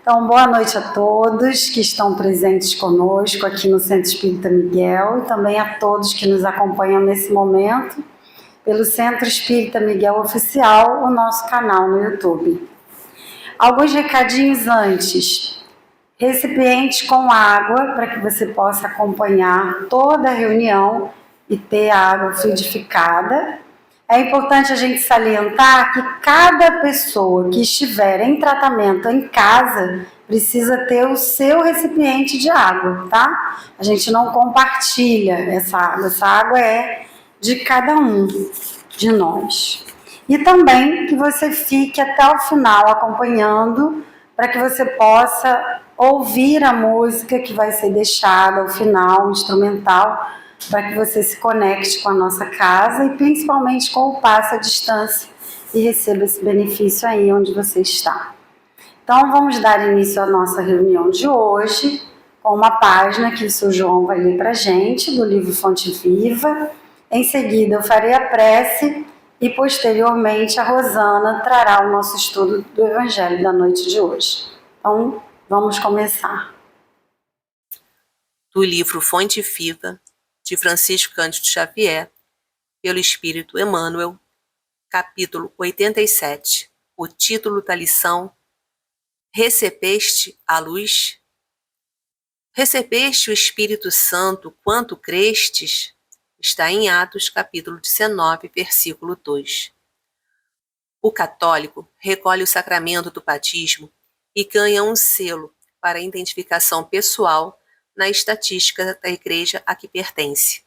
Então, boa noite a todos que estão presentes conosco aqui no Centro Espírita Miguel e também a todos que nos acompanham nesse momento pelo Centro Espírita Miguel Oficial, o nosso canal no YouTube. Alguns recadinhos antes. Recipiente com água para que você possa acompanhar toda a reunião e ter a água fluidificada. É importante a gente salientar que cada pessoa que estiver em tratamento em casa precisa ter o seu recipiente de água, tá? A gente não compartilha essa água é de cada um de nós. E também que você fique até o final acompanhando para que você possa ouvir a música que vai ser deixada ao final, instrumental, para que você se conecte com a nossa casa e principalmente com o passo à distância e receba esse benefício aí onde você está. Então vamos dar início à nossa reunião de hoje com uma página que o Sr. João vai ler para a gente, do livro Fonte Viva. Em seguida eu farei a prece e posteriormente a Rosana trará o nosso estudo do Evangelho da noite de hoje. Então vamos começar. Do livro Fonte Viva, de Francisco Cândido Xavier, pelo Espírito Emmanuel, capítulo 87. O título da lição: Recebeste a luz? Recebeste o Espírito Santo quanto crestes? Está em Atos, capítulo 19, versículo 2. O católico recolhe o sacramento do batismo e ganha um selo para a identificação pessoal na estatística da igreja a que pertence.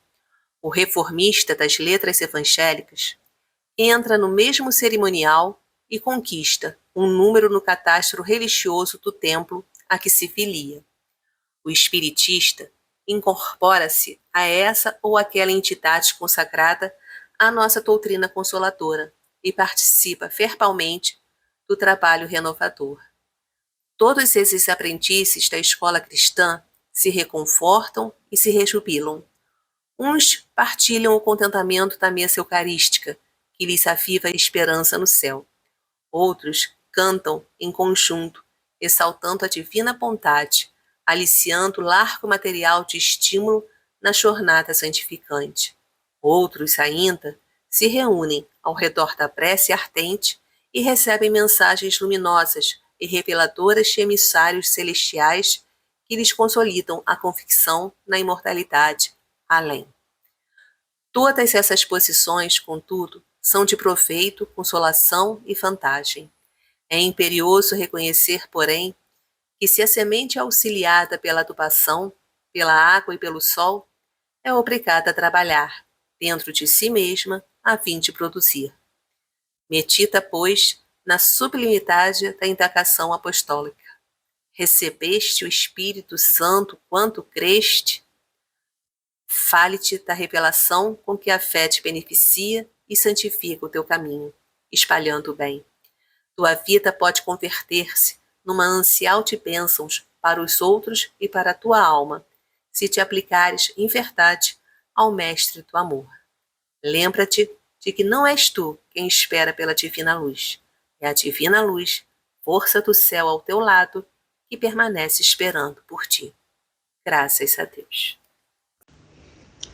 O reformista das letras evangélicas entra no mesmo cerimonial e conquista um número no catastro religioso do templo a que se filia. O espiritista incorpora-se a essa ou aquela entidade consagrada à nossa doutrina consoladora e participa verbalmente do trabalho renovador. Todos esses aprendizes da escola cristã se reconfortam e se rejubilam. Uns partilham o contentamento da mesa eucarística, que lhes aviva a esperança no céu. Outros cantam em conjunto, exaltando a divina bondade, aliciando largo material de estímulo na jornada santificante. Outros ainda se reúnem ao redor da prece ardente e recebem mensagens luminosas e reveladoras de emissários celestiais que lhes consolidam a convicção na imortalidade além. Todas essas posições, contudo, são de proveito, consolação e vantagem. É imperioso reconhecer, porém, que se a semente é auxiliada pela adubação, pela água e pelo sol, é obrigada a trabalhar, dentro de si mesma, a fim de produzir. Medita, pois, na sublimidade da indagação apostólica. Recebeste o Espírito Santo quanto creste? Fale-te da revelação com que a fé te beneficia e santifica o teu caminho, espalhando o bem. Tua vida pode converter-se numa ânsia de bênçãos para os outros e para a tua alma, se te aplicares em verdade ao Mestre do amor. Lembra-te de que não és tu quem espera pela divina luz. É a divina luz, força do céu ao teu lado, que permanece esperando por ti. Graças a Deus.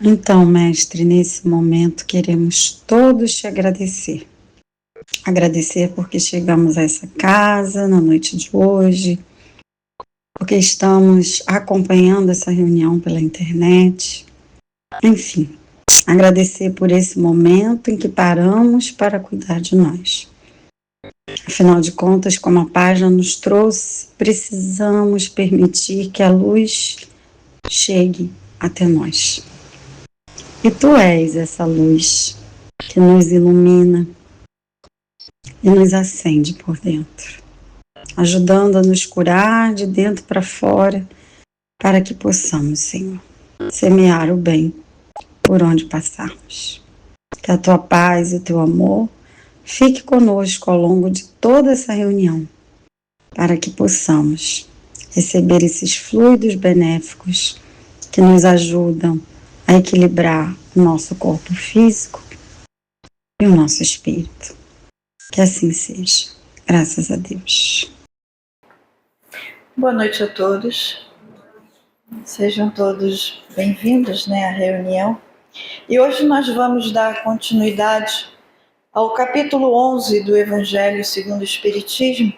Então, mestre, nesse momento queremos todos te agradecer. Agradecer porque chegamos a essa casa na noite de hoje, porque estamos acompanhando essa reunião pela internet. Enfim, agradecer por esse momento em que paramos para cuidar de nós. Afinal de contas, como a página nos trouxe, precisamos permitir que a luz chegue até nós. E tu és essa luz que nos ilumina e nos acende por dentro, ajudando a nos curar de dentro para fora, para que possamos, Senhor, semear o bem por onde passarmos. Que a tua paz e o teu amor fique conosco ao longo de toda essa reunião, para que possamos receber esses fluidos benéficos que nos ajudam a equilibrar o nosso corpo físico e o nosso espírito. Que assim seja. Graças a Deus. Boa noite a todos. Sejam todos bem-vindos, à reunião. E hoje nós vamos dar continuidade ao capítulo 11 do Evangelho segundo o Espiritismo,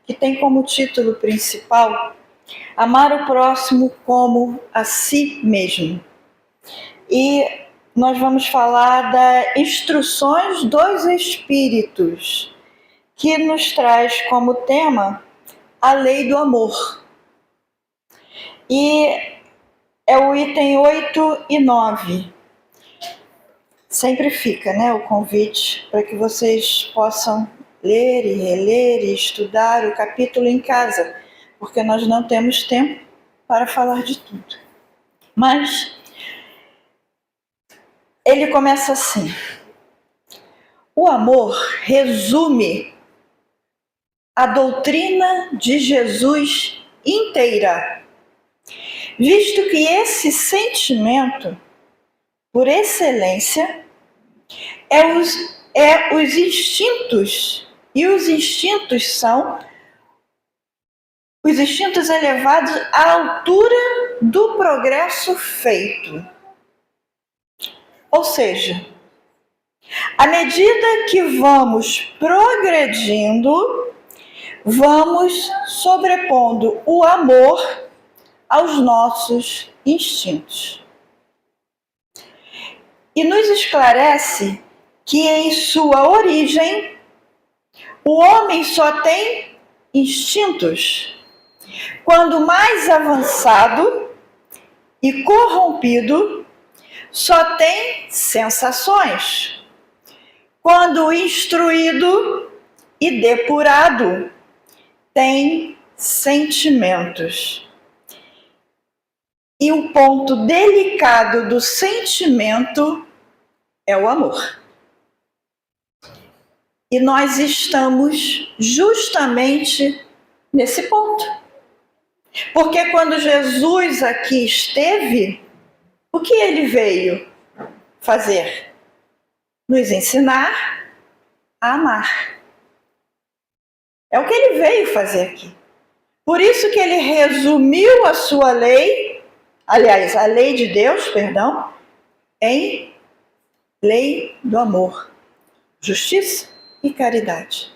que tem como título principal Amar o próximo como a si mesmo. E nós vamos falar das instruções dos Espíritos, que nos traz como tema a lei do amor. E é o item 8 e 9. Sempre fica, o convite para que vocês possam ler e reler e estudar o capítulo em casa, porque nós não temos tempo para falar de tudo. Mas ele começa assim: o amor resume a doutrina de Jesus inteira, visto que esse sentimento, por excelência, é os instintos, e os instintos são os instintos elevados à altura do progresso feito. Ou seja, à medida que vamos progredindo, vamos sobrepondo o amor aos nossos instintos. E nos esclarece que em sua origem o homem só tem instintos. Quando mais avançado e corrompido, só tem sensações. Quando instruído e depurado, tem sentimentos. E o ponto delicado do sentimento é o amor. E nós estamos justamente nesse ponto. Porque quando Jesus aqui esteve, o que ele veio fazer? Nos ensinar a amar. É o que ele veio fazer aqui. Por isso que ele resumiu a sua lei, aliás, a lei de Deus, em lei do amor, justiça e caridade.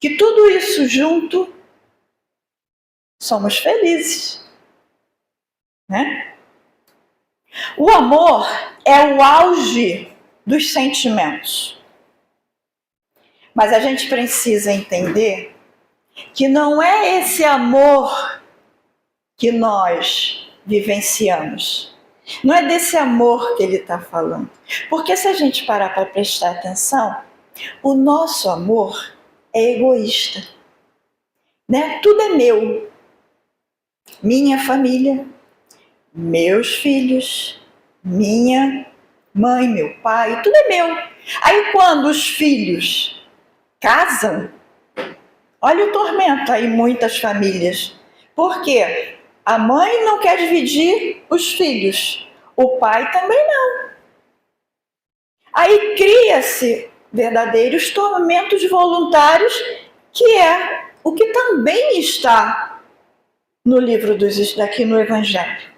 Que tudo isso junto somos felizes, O amor é o auge dos sentimentos. Mas a gente precisa entender que não é esse amor que nós vivenciamos. Não é desse amor que ele está falando. Porque se a gente parar para prestar atenção, o nosso amor é egoísta. Tudo é meu. Minha família, meus filhos, minha mãe, meu pai, tudo é meu. Aí quando os filhos casam, olha o tormento aí em muitas famílias. Por quê? A mãe não quer dividir os filhos, o pai também não. Aí cria-se verdadeiros tormentos voluntários, que é o que também está no livro aqui no Evangelho.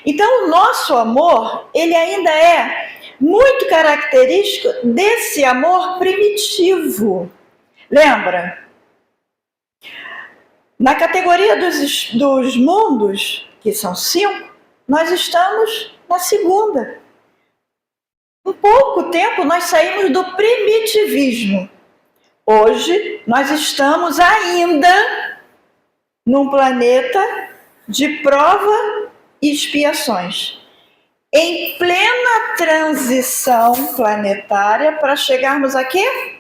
Então o nosso amor, ele ainda é muito característico desse amor primitivo. Lembra? Na categoria dos mundos, que são 5, nós estamos na segunda. Em pouco tempo nós saímos do primitivismo. Hoje nós estamos ainda num planeta de prova e expiações, em plena transição planetária para chegarmos a quê?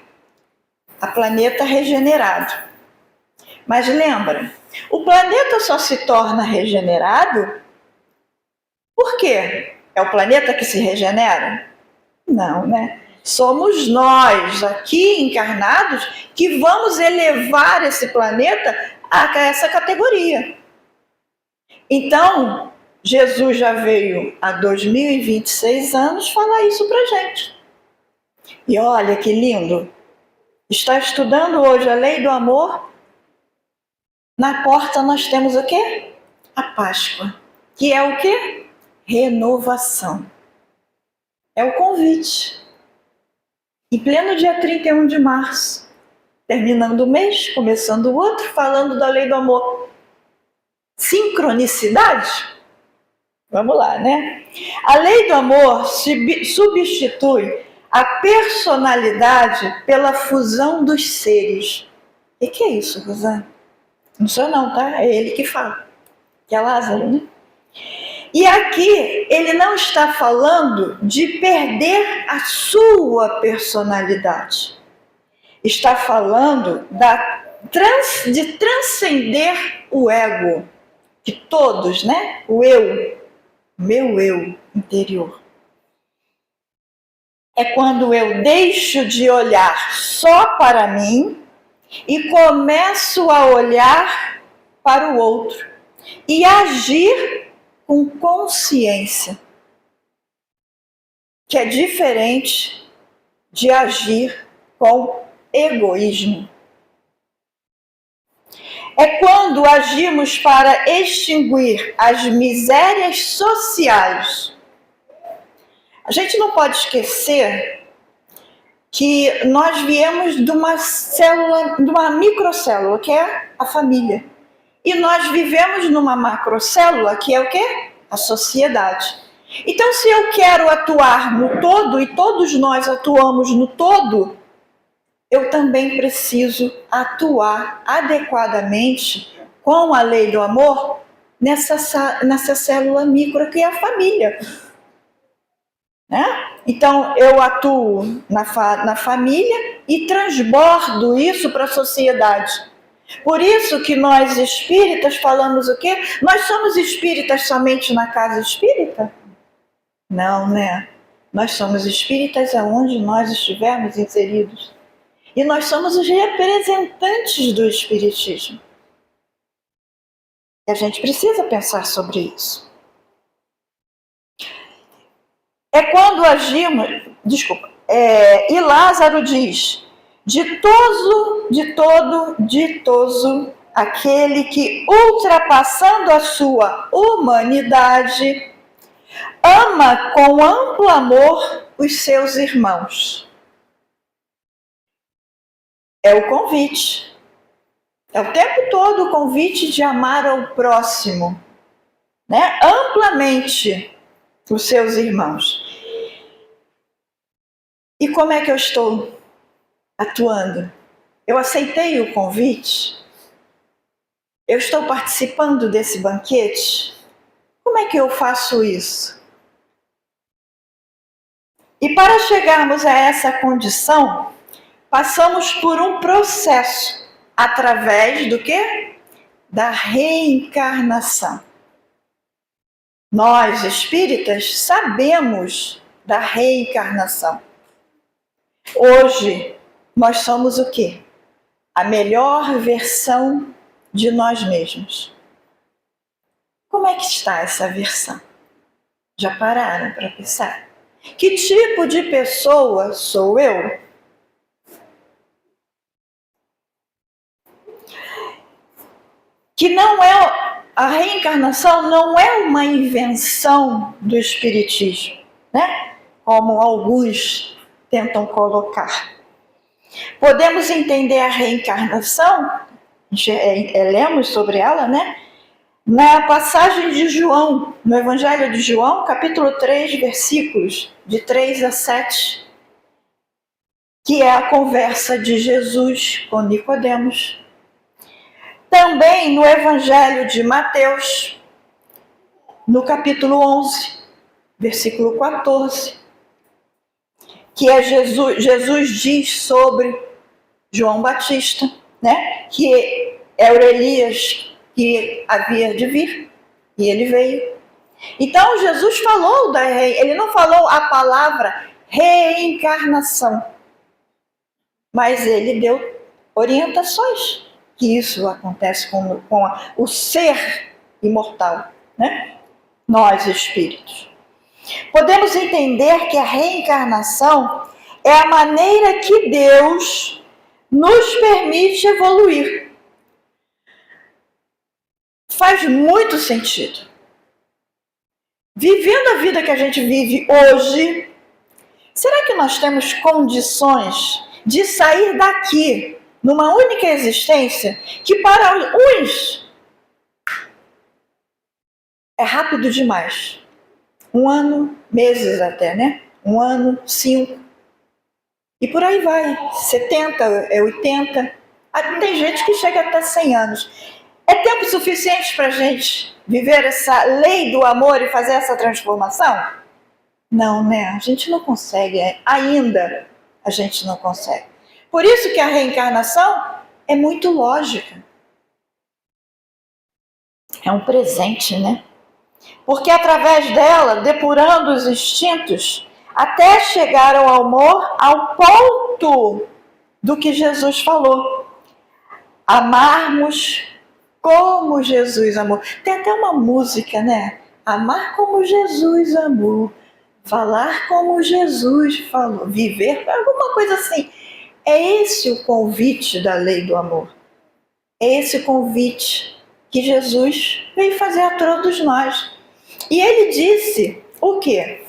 A planeta regenerado. Mas lembra, o planeta só se torna regenerado por quê? É o planeta que se regenera? Não, Somos nós aqui encarnados que vamos elevar esse planeta a essa categoria. Então, Jesus já veio há 2026 anos falar isso pra gente. E olha que lindo. está estudando hoje a lei do amor, na porta nós temos o quê? A Páscoa, que é o quê? Renovação. É o convite. Em pleno dia 31 de março, terminando o mês, começando o outro, falando da lei do amor. Sincronicidade? Vamos lá, né? A lei do amor substitui a personalidade pela fusão dos seres. E que é isso, Rosana? Não sou eu não, tá? É ele que fala. Que é Lázaro, né? E aqui ele não está falando de perder a sua personalidade. Está falando de transcender o ego. De todos, né? O eu. Meu eu interior. É quando eu deixo de olhar só para mim e começo a olhar para o outro e agir com consciência, que é diferente de agir com egoísmo. É quando agimos para extinguir as misérias sociais. A gente não pode esquecer que nós viemos de uma célula, de uma microcélula, que é a família. E nós vivemos numa macrocélula, que é o quê? A sociedade. Então, se eu quero atuar no todo, e todos nós atuamos no todo, eu também preciso atuar adequadamente com a lei do amor nessa célula micro que é a família. Né? Então, eu atuo na família e transbordo isso para a sociedade. Por isso que nós espíritas falamos o quê? Nós somos espíritas somente na casa espírita? Não, né? Nós somos espíritas aonde nós estivermos inseridos. E nós somos os representantes do espiritismo. E a gente precisa pensar sobre isso. É quando agimos... e Lázaro diz... Ditoso aquele que, ultrapassando a sua humanidade, ama com amplo amor os seus irmãos. É o convite. É o tempo todo o convite de amar ao próximo, né? Amplamente os seus irmãos. E como é que eu estou atuando? Eu aceitei o convite? Eu estou participando desse banquete? Como é que eu faço isso? E para chegarmos a essa condição, passamos por um processo através do quê? Da reencarnação. Nós, espíritas, sabemos da reencarnação. Hoje, nós somos o quê? A melhor versão de nós mesmos. Como é que está essa versão? Já pararam para pensar? Que tipo de pessoa sou eu? Que não é, a reencarnação não é uma invenção do espiritismo, né? Como alguns tentam colocar. Podemos entender a reencarnação, lemos sobre ela, né? Na passagem de João, no Evangelho de João, capítulo 3, versículos de 3 a 7, que é a conversa de Jesus com Nicodemos. Também no Evangelho de Mateus, no capítulo 11, versículo 14, que é Jesus diz sobre João Batista, né? Que era Elias que havia de vir, e ele veio. Então Jesus falou ele não falou a palavra reencarnação, mas ele deu orientações que isso acontece com o ser imortal, né? Nós espíritos. Podemos entender que a reencarnação é a maneira que Deus nos permite evoluir. Faz muito sentido. Vivendo a vida que a gente vive hoje, será que nós temos condições de sair daqui numa única existência que para uns é rápido demais? 1 ano, meses até, né? 1 ano, 5. E por aí vai. 70, 80. Tem gente que chega até 100 anos. É tempo suficiente para a gente viver essa lei do amor e fazer essa transformação? Não, né? A gente não consegue. Ainda a gente não consegue. Por isso que a reencarnação é muito lógica. É um presente, né? Porque através dela, depurando os instintos, até chegar ao amor, ao ponto do que Jesus falou. Amarmos como Jesus amou. Tem até uma música, né? Amar como Jesus amou. Falar como Jesus falou. Viver, alguma coisa assim. É esse o convite da lei do amor. É esse o convite que Jesus veio fazer a todos nós. E ele disse o quê?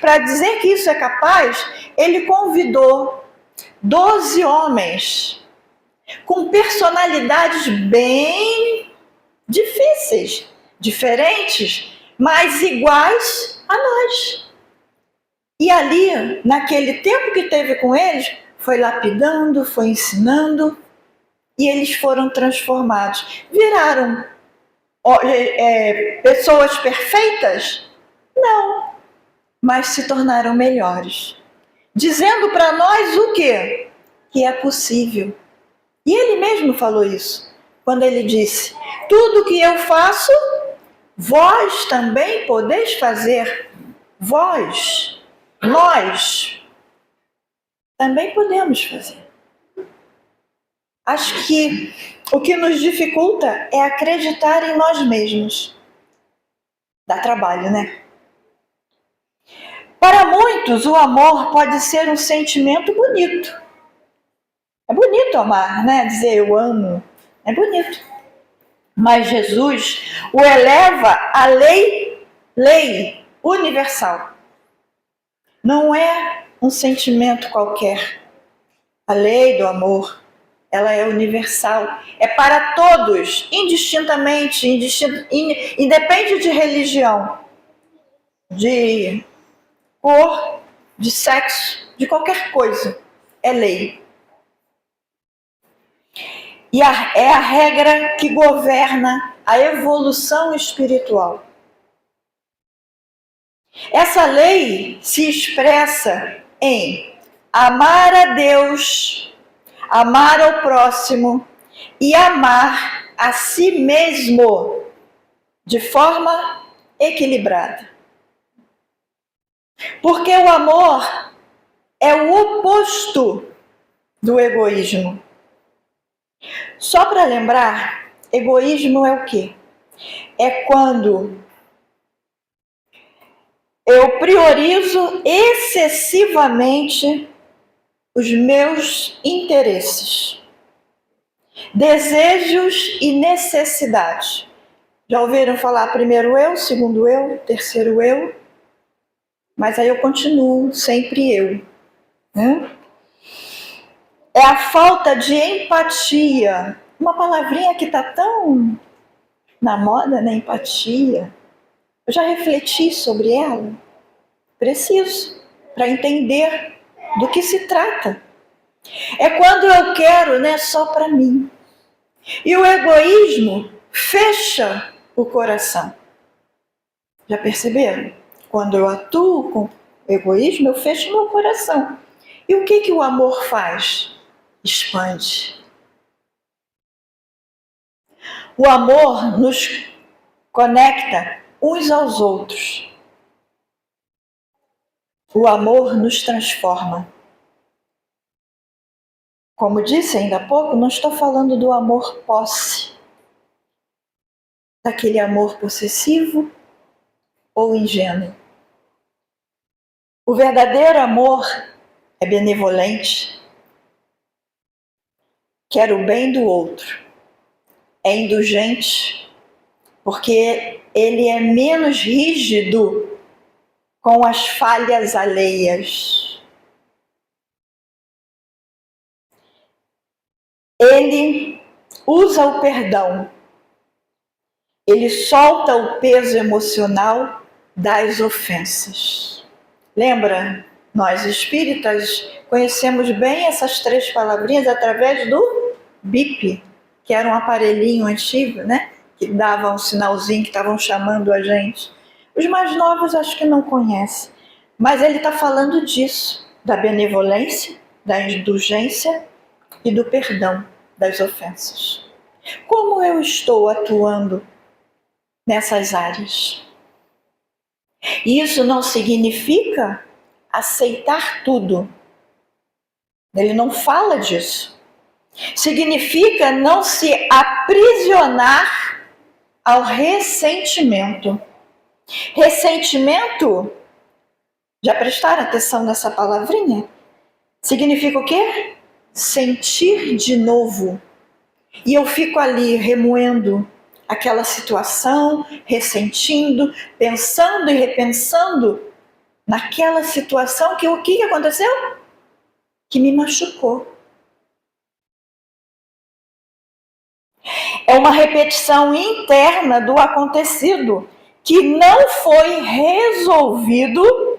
Para dizer que isso é capaz, ele convidou 12 homens com personalidades bem difíceis, diferentes, mas iguais a nós. E ali, naquele tempo que teve com eles, foi lapidando, foi ensinando, e eles foram transformados. Viraram pessoas perfeitas? Não, mas se tornaram melhores. Dizendo para nós o quê? Que é possível. E ele mesmo falou isso, quando ele disse: tudo que eu faço, vós também podeis fazer. Vós, nós, também podemos fazer. Acho que o que nos dificulta é acreditar em nós mesmos. Dá trabalho, né? Para muitos, o amor pode ser um sentimento bonito. É bonito amar, né? Dizer eu amo. É bonito. Mas Jesus o eleva à lei universal. Não é um sentimento qualquer. A lei do amor, ela é universal. É para todos, indistintamente, independe de religião, de cor, de sexo, de qualquer coisa. É lei. E é a regra que governa a evolução espiritual. Essa lei se expressa em amar a Deus, amar ao próximo e amar a si mesmo de forma equilibrada. Porque o amor é o oposto do egoísmo. Só para lembrar, egoísmo é o quê? É quando eu priorizo excessivamente os meus interesses, desejos e necessidades. Já ouviram falar primeiro eu, segundo eu, terceiro eu? Mas aí eu continuo sempre eu, né? É a falta de empatia. Uma palavrinha que está tão na moda, né? Empatia. Eu já refleti sobre ela. Preciso, para entender do que se trata. É quando eu quero, né, só para mim. E o egoísmo fecha o coração. Já perceberam? Quando eu atuo com egoísmo, eu fecho meu coração. E o que o amor faz? Expande. O amor nos conecta uns aos outros. O amor nos transforma. Como disse ainda há pouco, não estou falando do amor posse, daquele amor possessivo ou ingênuo. O verdadeiro amor é benevolente, quer o bem do outro, é indulgente, porque ele é menos rígido com as falhas alheias. Ele usa o perdão, ele solta o peso emocional das ofensas. Lembra? Nós espíritas conhecemos bem essas 3 palavrinhas através do bip, que era um aparelhinho antigo, né? Que dava um sinalzinho que estavam chamando a gente. Os mais novos acho que não conhecem, mas ele está falando disso, da benevolência, da indulgência e do perdão das ofensas. Como eu estou atuando nessas áreas? Isso não significa aceitar tudo. Ele não fala disso. Significa não se aprisionar ao ressentimento. Ressentimento, já prestaram atenção nessa palavrinha? Significa o quê? Sentir de novo. E eu fico ali remoendo aquela situação, ressentindo, pensando e repensando naquela situação que o que aconteceu? Que me machucou. É uma repetição interna do acontecido que não foi resolvido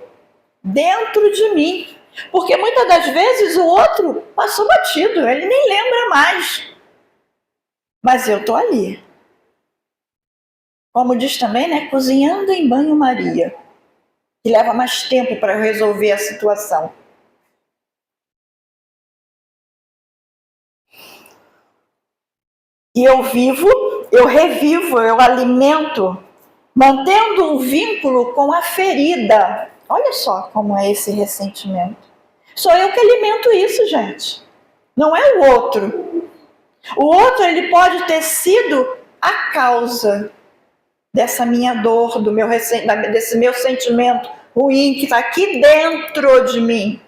dentro de mim. Porque muitas das vezes o outro passou batido, ele nem lembra mais. Mas eu estou ali. Como diz também, né? Cozinhando em banho-maria. Que leva mais tempo para resolver a situação. E eu vivo, eu revivo, eu alimento, mantendo um vínculo com a ferida. Olha só como é esse ressentimento. Sou eu que alimento isso, gente. Não é o outro. O outro, ele pode ter sido a causa dessa minha dor, desse meu sentimento ruim que está aqui dentro de mim.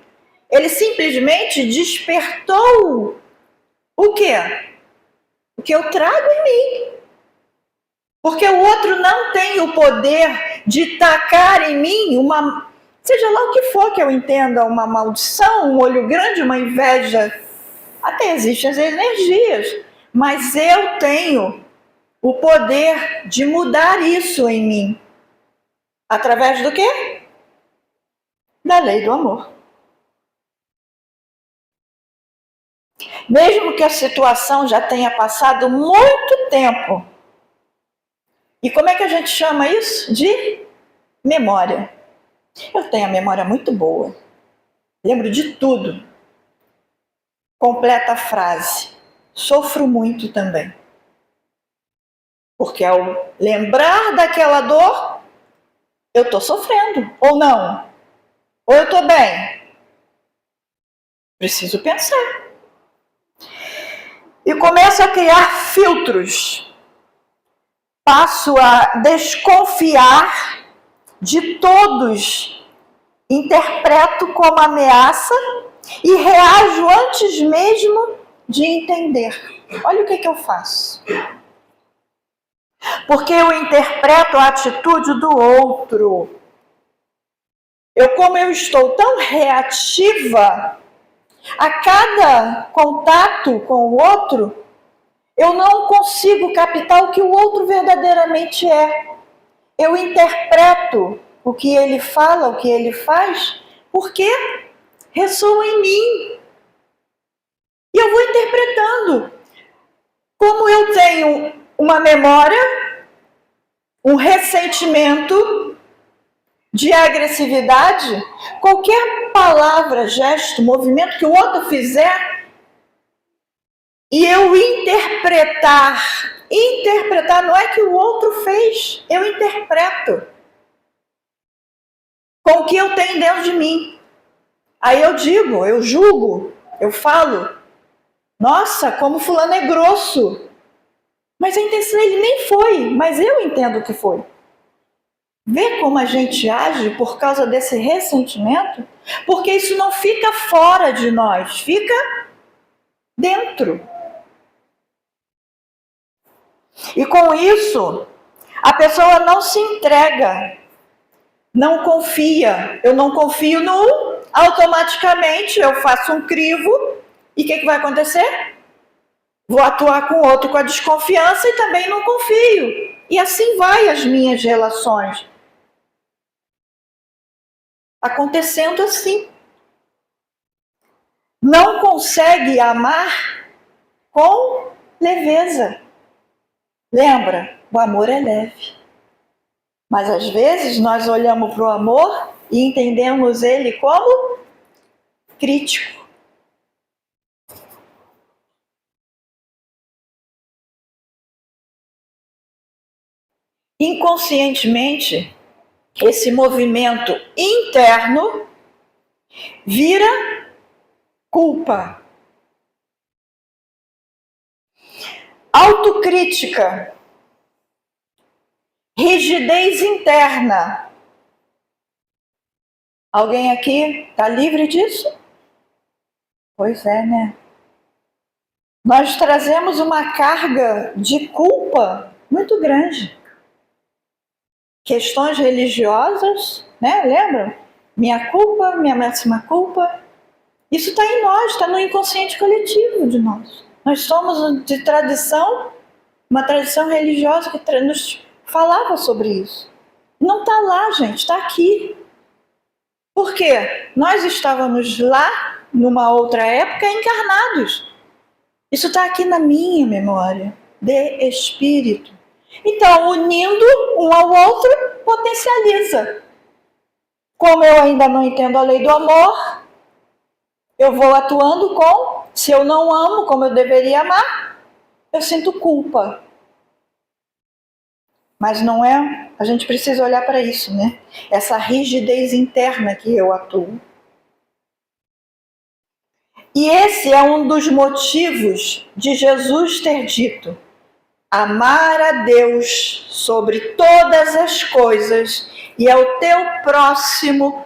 Ele simplesmente despertou o quê? O que eu trago em mim. Porque o outro não tem o poder de tacar em mim uma, seja lá o que for que eu entenda, uma maldição, um olho grande, uma inveja. Até existem as energias, mas eu tenho o poder de mudar isso em mim. Através do quê? Da lei do amor. Mesmo que a situação já tenha passado muito tempo. E como é que a gente chama isso? De memória. Eu tenho a memória muito boa. Lembro de tudo. Completa a frase. Sofro muito também. Porque ao lembrar daquela dor, eu estou sofrendo. Ou não? Ou eu estou bem? Preciso pensar. E começo a criar filtros. Passo a desconfiar de todos. Interpreto como ameaça e reajo antes mesmo de entender. Olha o que eu faço. Porque eu interpreto a atitude do outro. Como eu estou tão reativa a cada contato com o outro, eu não consigo captar o que o outro verdadeiramente é. Eu interpreto o que ele fala, o que ele faz, porque ressoa em mim. E eu vou interpretando. Como eu tenho uma memória, um ressentimento de agressividade, qualquer palavra, gesto, movimento que o outro fizer, e eu interpretar não é que o outro fez, eu interpreto com o que eu tenho dentro de mim. Aí eu digo, eu julgo, eu falo, nossa, como fulano é grosso. Mas a intenção ele nem foi, mas eu entendo que foi. Vê como a gente age por causa desse ressentimento? Porque isso não fica fora de nós, fica dentro. E com isso, a pessoa não se entrega, não confia. Eu não confio no um, automaticamente eu faço um crivo e o que vai acontecer? Vou atuar com o outro com a desconfiança e também não confio. E assim vai as minhas relações. Acontecendo assim. Não consegue amar com leveza. Lembra? O amor é leve. Mas às vezes nós olhamos para o amor e entendemos ele como crítico. Inconscientemente, esse movimento interno vira culpa. Autocrítica. Rigidez interna. Alguém aqui está livre disso? Pois é, né? Nós trazemos uma carga de culpa muito grande. Questões religiosas, né? Lembram? Minha culpa, minha máxima culpa. Isso está em nós, está no inconsciente coletivo de nós. Nós somos de tradição, uma tradição religiosa que nos falava sobre isso. Não está lá, gente, está aqui. Por quê? Nós estávamos lá, numa outra época, encarnados. Isso está aqui na minha memória, de espírito. Então, unindo um ao outro, potencializa. Como eu ainda não entendo a lei do amor, eu vou atuando com, se eu não amo como eu deveria amar, eu sinto culpa. Mas não é, a gente precisa olhar para isso, né? Essa rigidez interna que eu atuo. E esse é um dos motivos de Jesus ter dito: amar a Deus sobre todas as coisas e ao teu próximo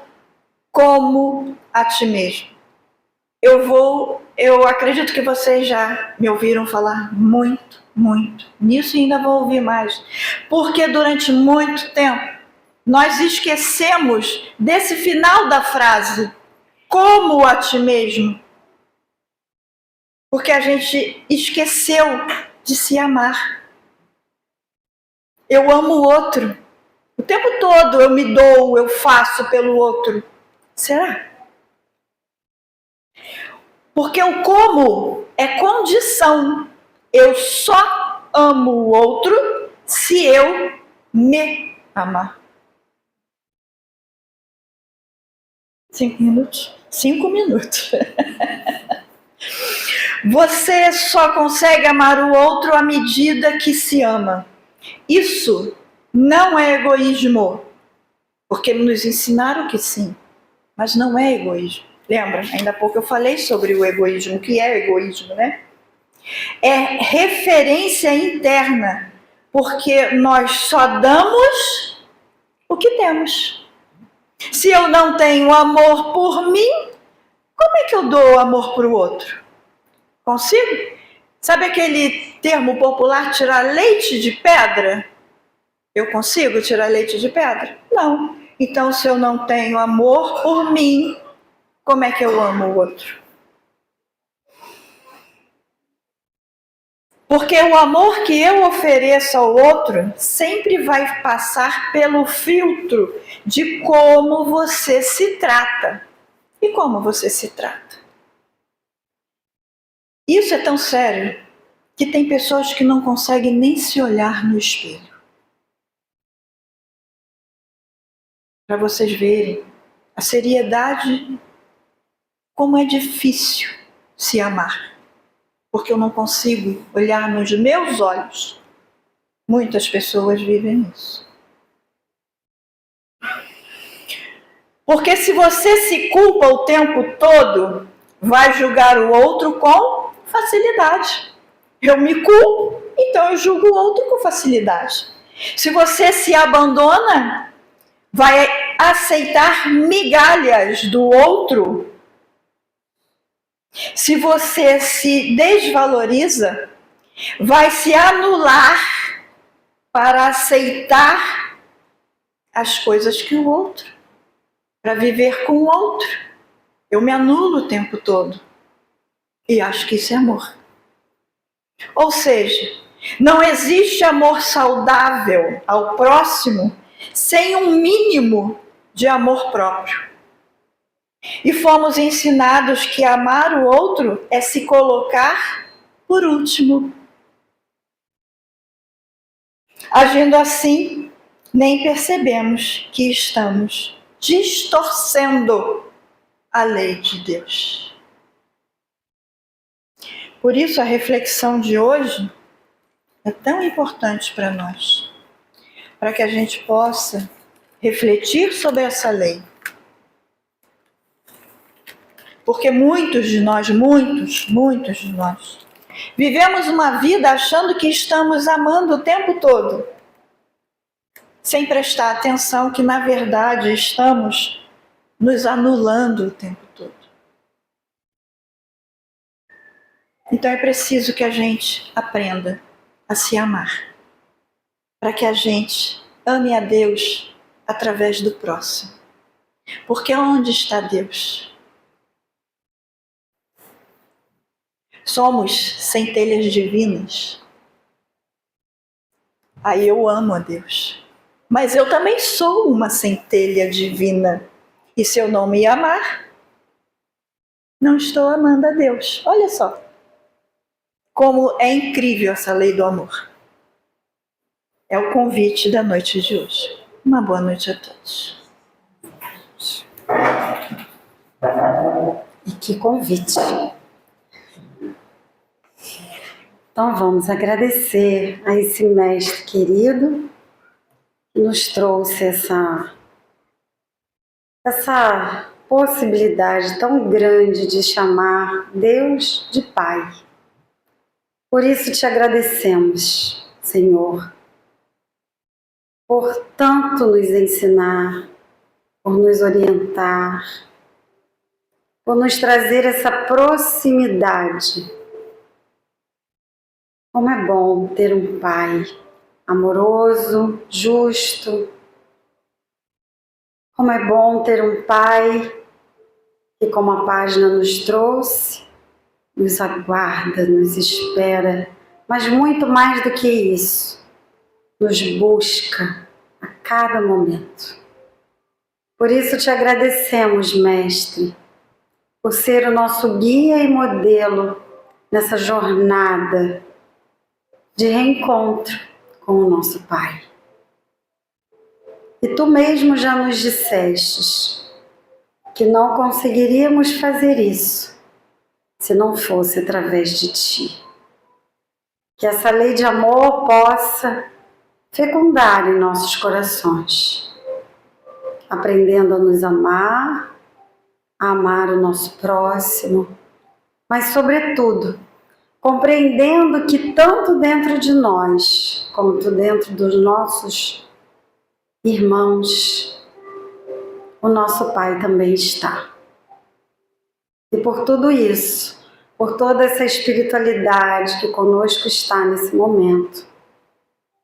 como a ti mesmo. Eu acredito que vocês já me ouviram falar muito nisso e ainda vou ouvir mais. Porque durante muito tempo nós esquecemos desse final da frase, como a ti mesmo. Porque a gente esqueceu de se amar. Eu amo o outro. O tempo todo eu me dou, eu faço pelo outro. Será? Porque o como é condição. Eu só amo o outro se eu me amar. 5 minutos? 5 minutos. Você só consegue amar o outro à medida que se ama. Isso não é egoísmo, porque nos ensinaram que sim, mas não é egoísmo. Lembra? Ainda há pouco eu falei sobre o egoísmo, o que é egoísmo, né? É referência interna, porque nós só damos o que temos. Se eu não tenho amor por mim, como é que eu dou amor para o outro? Consigo? Sabe aquele termo popular, tirar leite de pedra? Eu consigo tirar leite de pedra? Não. Então, se eu não tenho amor por mim, como é que eu amo o outro? Porque o amor que eu ofereço ao outro sempre vai passar pelo filtro de como você se trata. E como você se trata? Isso é tão sério que tem pessoas que não conseguem nem se olhar no espelho. Para vocês verem a seriedade, como é difícil se amar. Porque eu não consigo olhar nos meus olhos. Muitas pessoas vivem isso. Porque se você se culpa o tempo todo, vai julgar o outro com facilidade. Eu me culpo, então eu julgo o outro com facilidade. Se você se abandona, vai aceitar migalhas do outro, se você se desvaloriza, vai se anular para aceitar as coisas que o outro, para viver com o outro. Eu me anulo o tempo todo e acho que isso é amor. Ou seja, não existe amor saudável ao próximo sem um mínimo de amor próprio. E fomos ensinados que amar o outro é se colocar por último. Agindo assim, nem percebemos que estamos distorcendo a lei de Deus. Por isso, a reflexão de hoje é tão importante para nós, para que a gente possa refletir sobre essa lei. Porque muitos de nós, vivemos uma vida achando que estamos amando o tempo todo, sem prestar atenção que, na verdade, estamos nos anulando o tempo todo. Então é preciso que a gente aprenda a se amar, para que a gente ame a Deus através do próximo. Porque onde está Deus? Somos centelhas divinas. Aí eu amo a Deus. Mas eu também sou uma centelha divina. E se eu não me amar, não estou amando a Deus. Olha só como é incrível essa lei do amor. É o convite da noite de hoje. Uma boa noite a todos. E que convite! Então vamos agradecer a esse mestre querido que nos trouxe essa possibilidade tão grande de chamar Deus de Pai. Por isso te agradecemos, Senhor, por tanto nos ensinar, por nos orientar, por nos trazer essa proximidade. Como é bom ter um Pai amoroso, justo. Como é bom ter um Pai que, como a página nos trouxe, nos aguarda, nos espera, mas muito mais do que isso, nos busca a cada momento. Por isso te agradecemos, Mestre, por ser o nosso guia e modelo nessa jornada de reencontro com o nosso Pai. E tu mesmo já nos dissestes que não conseguiríamos fazer isso se não fosse através de ti. Que essa lei de amor possa fecundar em nossos corações, aprendendo a nos amar, a amar o nosso próximo, mas sobretudo compreendendo que tanto dentro de nós, quanto dentro dos nossos irmãos, o nosso Pai também está. E por tudo isso, por toda essa espiritualidade que conosco está nesse momento,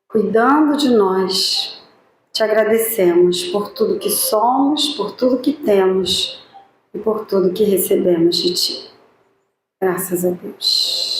cuidando de nós, te agradecemos por tudo que somos, por tudo que temos e por tudo que recebemos de ti. Graças a Deus.